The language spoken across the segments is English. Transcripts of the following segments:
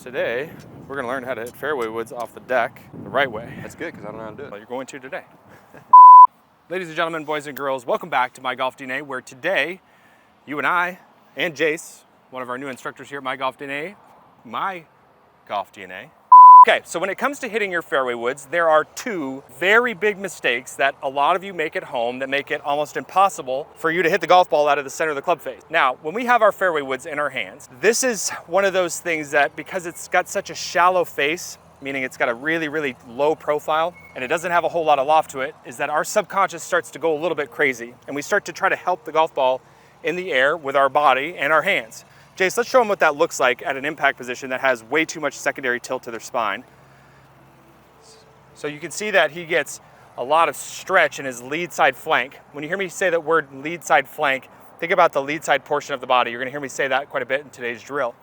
Today, we're gonna learn how to hit fairway woods off the deck the right way. That's good, because I don't know how to do it. Well, you're going to today. Ladies and gentlemen, boys and girls, welcome back to My Golf DNA, where today, you and I, and Jace, one of our new instructors here at My Golf DNA, Okay, so when it comes to hitting your fairway woods, there are two very big mistakes that a lot of you make at home that make it almost impossible for you to hit the golf ball out of the center of the club face. Now, when we have our fairway woods in our hands, this is one of those things that, because it's got such a shallow face, meaning it's got a really, really low profile, and it doesn't have a whole lot of loft to it, is that our subconscious starts to go a little bit crazy, and we start to try to help the golf ball in the air with our body and our hands. Jace, let's show them what that looks like at an impact position that has way too much secondary tilt to their spine. So you can see that he gets a lot of stretch in his lead side flank. When you hear me say that word lead side flank, think about the lead side portion of the body. You're gonna hear me say that quite a bit in today's drill.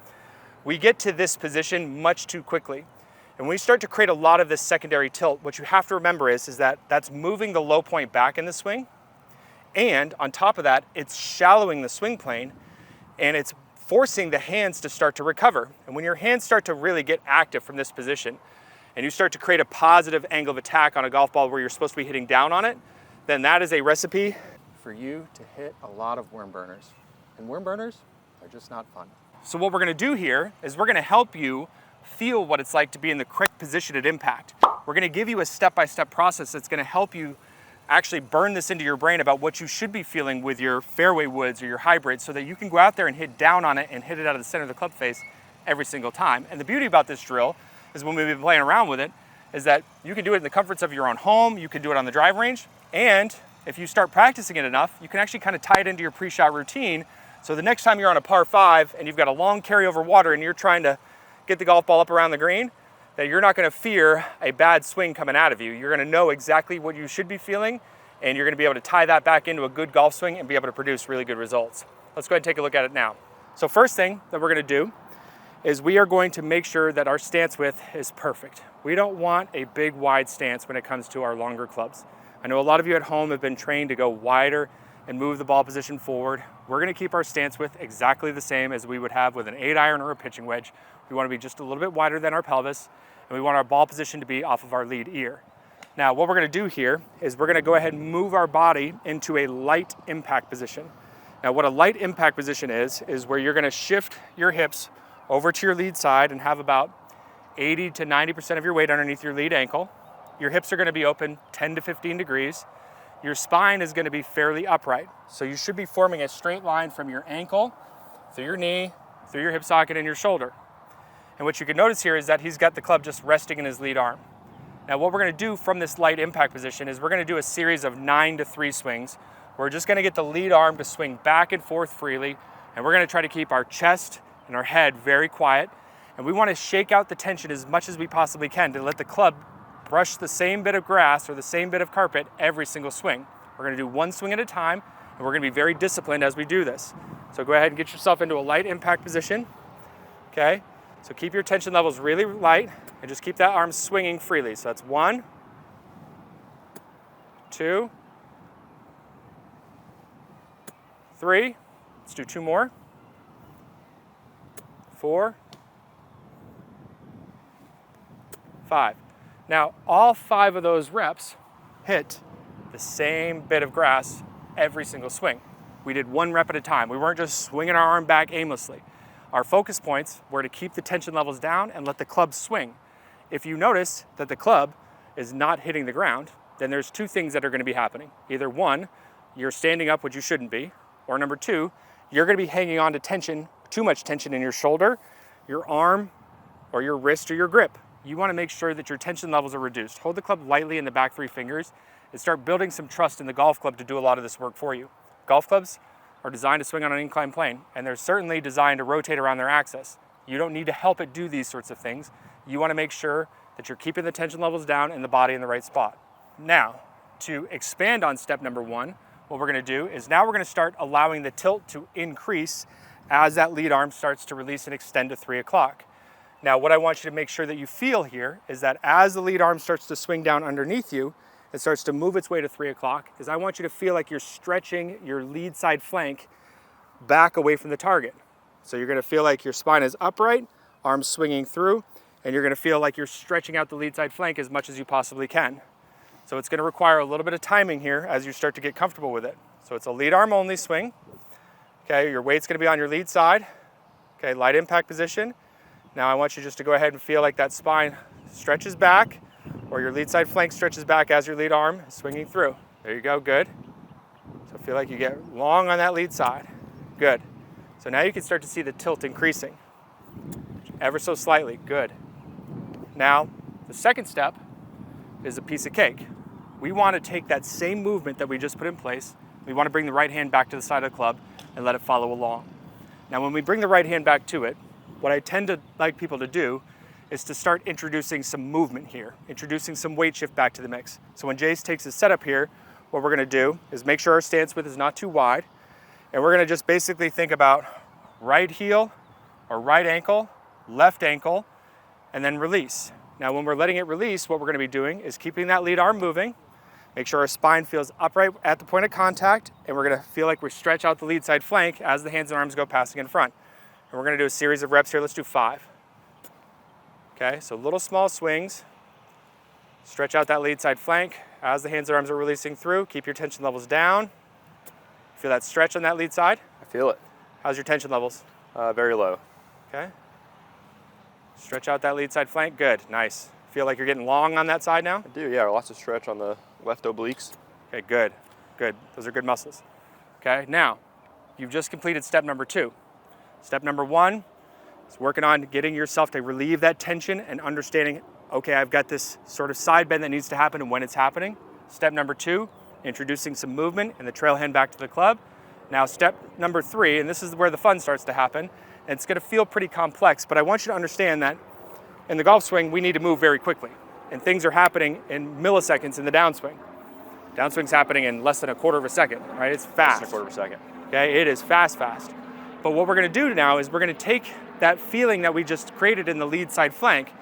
We get to this position much too quickly. And when we start to create a lot of this secondary tilt, what you have to remember is that that's moving the low point back in the swing. And on top of that, it's shallowing the swing plane, and it's forcing the hands to start to recover. And when your hands start to really get active from this position, and you start to create a positive angle of attack on a golf ball where you're supposed to be hitting down on it, then that is a recipe for you to hit a lot of worm burners. And worm burners are just not fun. So what we're gonna do here is we're gonna help you feel what it's like to be in the correct position at impact. We're gonna give you a step-by-step process that's gonna help you actually burn this into your brain about what you should be feeling with your fairway woods or your hybrids, so that you can go out there and hit down on it and hit it out of the center of the club face every single time. And the beauty about this drill is, when we've been playing around with it, is that you can do it in the comforts of your own home, you can do it on the drive range, and if you start practicing it enough, you can actually kind of tie it into your pre-shot routine. So the next time you're on a par 5 and you've got a long carry over water and you're trying to get the golf ball up around the green, that you're not going to fear a bad swing coming out of you. You're going to know exactly what you should be feeling, and you're going to be able to tie that back into a good golf swing and be able to produce really good results. Let's go ahead and take a look at it now. So first thing that we're going to do is we are going to make sure that our stance width is perfect. We don't want a big wide stance when it comes to our longer clubs. I know a lot of you at home have been trained to go wider and move the ball position forward. We're going to keep our stance width exactly the same as we would have with an 8-iron or a pitching wedge. We want to be just a little bit wider than our pelvis, and we want our ball position to be off of our lead ear. Now, what we're going to do here is we're going to go ahead and move our body into a light impact position. Now, what a light impact position is where you're going to shift your hips over to your lead side and have about 80 to 90% of your weight underneath your lead ankle. Your hips are going to be open 10 to 15 degrees. Your spine is going to be fairly upright. So you should be forming a straight line from your ankle, through your knee, through your hip socket, and your shoulder. And what you can notice here is that he's got the club just resting in his lead arm. Now, what we're going to do from this light impact position is we're going to do a series of 9 to 3 swings. We're just going to get the lead arm to swing back and forth freely, and we're going to try to keep our chest and our head very quiet. And we want to shake out the tension as much as we possibly can to let the club brush the same bit of grass or the same bit of carpet every single swing. We're going to do one swing at a time, and we're going to be very disciplined as we do this. So go ahead and get yourself into a light impact position. Okay? So keep your tension levels really light and just keep that arm swinging freely. So that's 1, 2, 3. Let's do 2 more. 4, 5. Now, all 5 of those reps hit the same bit of grass every single swing. We did 1 rep at a time. We weren't just swinging our arm back aimlessly. Our focus points were to keep the tension levels down and let the club swing. If you notice that the club is not hitting the ground, then there's 2 things that are going to be happening. Either 1, you're standing up, which you shouldn't be, or number 2, you're going to be hanging on to tension, too much tension in your shoulder, your arm, or your wrist, or your grip. You want to make sure that your tension levels are reduced. Hold the club lightly in the back 3 fingers and start building some trust in the golf club to do a lot of this work for you. Golf clubs are designed to swing on an inclined plane, and they're certainly designed to rotate around their axis. You don't need to help it do these sorts of things. You want to make sure that you're keeping the tension levels down and the body in the right spot. Now, to expand on step number 1, what we're going to do is now we're going to start allowing the tilt to increase as that lead arm starts to release and extend to 3 o'clock. Now, what I want you to make sure that you feel here is that as the lead arm starts to swing down underneath you, it starts to move its way to 3 o'clock, is I want you to feel like you're stretching your lead side flank back away from the target. So you're going to feel like your spine is upright, arms swinging through, and you're gonna feel like you're stretching out the lead side flank as much as you possibly can. So it's gonna require a little bit of timing here as you start to get comfortable with it. So it's a lead arm only swing. Okay, your weight's gonna be on your lead side. Okay, light impact position. Now I want you just to go ahead and feel like that spine stretches back, or your lead side flank stretches back as your lead arm is swinging through. There you go, good. So feel like you get long on that lead side. Good. So now you can start to see the tilt increasing. Ever so slightly, good. Now, the second step is a piece of cake. We want to take that same movement that we just put in place, we want to bring the right hand back to the side of the club and let it follow along. Now, when we bring the right hand back to it, what I tend to like people to do is to start introducing some movement here, introducing some weight shift back to the mix. So when Jace takes his setup here, what we're gonna do is make sure our stance width is not too wide, and we're gonna just basically think about right heel or right ankle, left ankle, and then release. Now when we're letting it release, what we're gonna be doing is keeping that lead arm moving, make sure our spine feels upright at the point of contact, and we're gonna feel like we stretch out the lead side flank as the hands and arms go passing in front. And we're gonna do a series of reps here. Let's do 5. Okay, so little small swings. Stretch out that lead side flank as the hands and arms are releasing through. Keep your tension levels down. Feel that stretch on that lead side? I feel it. How's your tension levels? Very low. Okay. Stretch out that lead side flank. Good, nice. Feel like you're getting long on that side now? I do, yeah, lots of stretch on the left obliques. Okay, good, good. Those are good muscles. Okay, now, you've just completed step number 2. Step number 1 is working on getting yourself to relieve that tension and understanding, okay, I've got this sort of side bend that needs to happen and when it's happening. Step number 2, introducing some movement and the trail hand back to the club. Now step number 3, and this is where the fun starts to happen, and it's gonna feel pretty complex, but I want you to understand that in the golf swing, we need to move very quickly, and things are happening in milliseconds in the downswing. Downswing's happening in less than a quarter of a second, right? It's fast. Less than a quarter of a second. Okay, it is fast. But what we're gonna do now is we're gonna take that feeling that we just created in the lead side flank,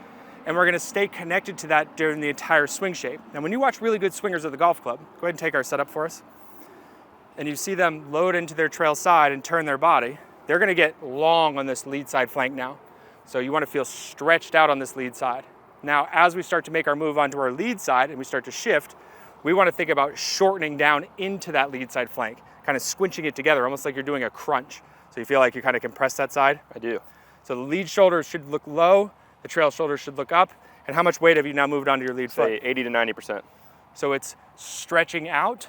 and we're gonna stay connected to that during the entire swing shape. Now, when you watch really good swingers at the golf club, go ahead and take our setup for us, and you see them load into their trail side and turn their body, they're gonna get long on this lead side flank now. So you wanna feel stretched out on this lead side. Now, as we start to make our move onto our lead side and we start to shift, we wanna think about shortening down into that lead side flank, kind of squinching it together, almost like you're doing a crunch. So you feel like you kind of compress that side? I do. So the lead shoulders should look low, the trail shoulders should look up, and how much weight have you now moved onto your lead foot? Say 80 to 90%. So it's stretching out,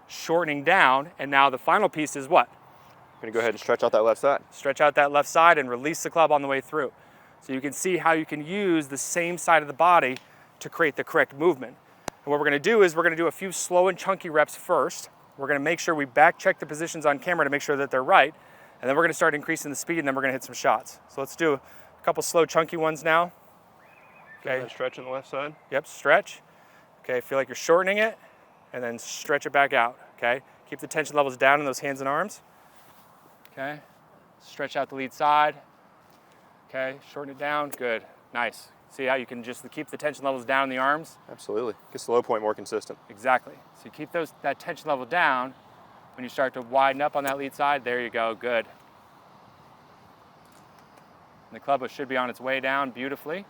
shortening down, and now the final piece is what? I'm gonna go ahead and stretch out that left side. Stretch out that left side and release the club on the way through. So you can see how you can use the same side of the body to create the correct movement. And what we're gonna do is we're gonna do a few slow and chunky reps first. We're gonna make sure we back check the positions on camera to make sure that they're right. And then we're gonna start increasing the speed, and then we're gonna hit some shots. So let's do a couple slow chunky ones now. Okay. Stretch on the left side. Yep, stretch. Okay, feel like you're shortening it, and then stretch it back out, okay? Keep the tension levels down in those hands and arms. Okay, stretch out the lead side. Okay, shorten it down, good, nice. See how you can just keep the tension levels down in the arms? Absolutely, gets the low point more consistent. Exactly, so you keep that tension level down. When you start to widen up on that lead side, there you go, good. And the club should be on its way down beautifully.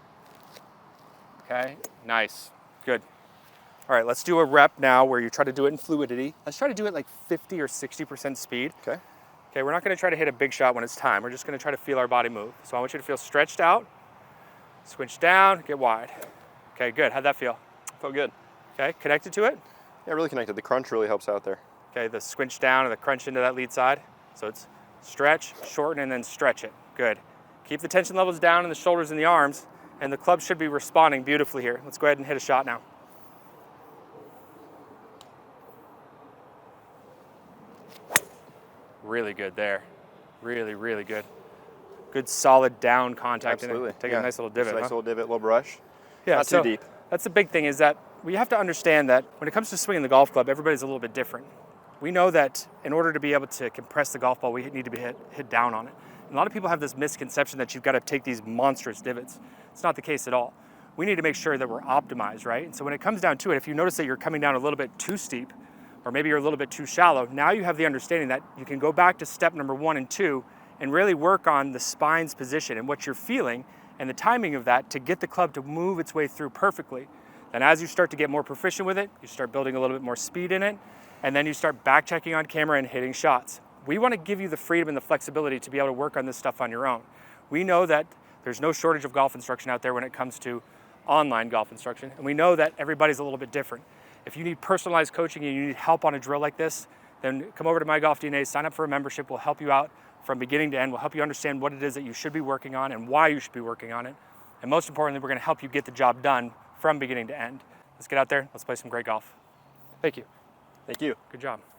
Okay, nice, good. All right, let's do a rep now where you try to do it in fluidity. Let's try to do it like 50 or 60% speed. Okay. Okay, we're not gonna try to hit a big shot when it's time. We're just gonna try to feel our body move. So I want you to feel stretched out, switch down, get wide. Okay, good, how'd that feel? Felt good. Okay, connected to it? Yeah, really connected. The crunch really helps out there. Okay, the squinch down and the crunch into that lead side. So it's stretch, shorten, and then stretch it. Good. Keep the tension levels down in the shoulders and the arms, and the club should be responding beautifully here. Let's go ahead and hit a shot now. Really good there. Really, really good. Good solid down contact. Absolutely. Take a nice little divot. Nice little divot, little brush. Yeah, not so too deep. That's the big thing, is that we have to understand that when it comes to swinging the golf club, everybody's a little bit different. We know that in order to be able to compress the golf ball, we need to be hit down on it. And a lot of people have this misconception that you've got to take these monstrous divots. It's not the case at all. We need to make sure that we're optimized, right? And so when it comes down to it, if you notice that you're coming down a little bit too steep, or maybe you're a little bit too shallow, now you have the understanding that you can go back to step number 1 and 2 and really work on the spine's position and what you're feeling and the timing of that to get the club to move its way through perfectly. Then as you start to get more proficient with it, you start building a little bit more speed in it, and then you start back checking on camera and hitting shots. We want to give you the freedom and the flexibility to be able to work on this stuff on your own. We know that there's no shortage of golf instruction out there when it comes to online golf instruction, and we know that everybody's a little bit different. If you need personalized coaching and you need help on a drill like this, then come over to My Golf DNA, sign up for a membership. We'll help you out from beginning to end. We'll help you understand what it is that you should be working on and why you should be working on it. And most importantly, we're going to help you get the job done from beginning to end. Let's get out there. Let's play some great golf. Thank you. Thank you. Good job.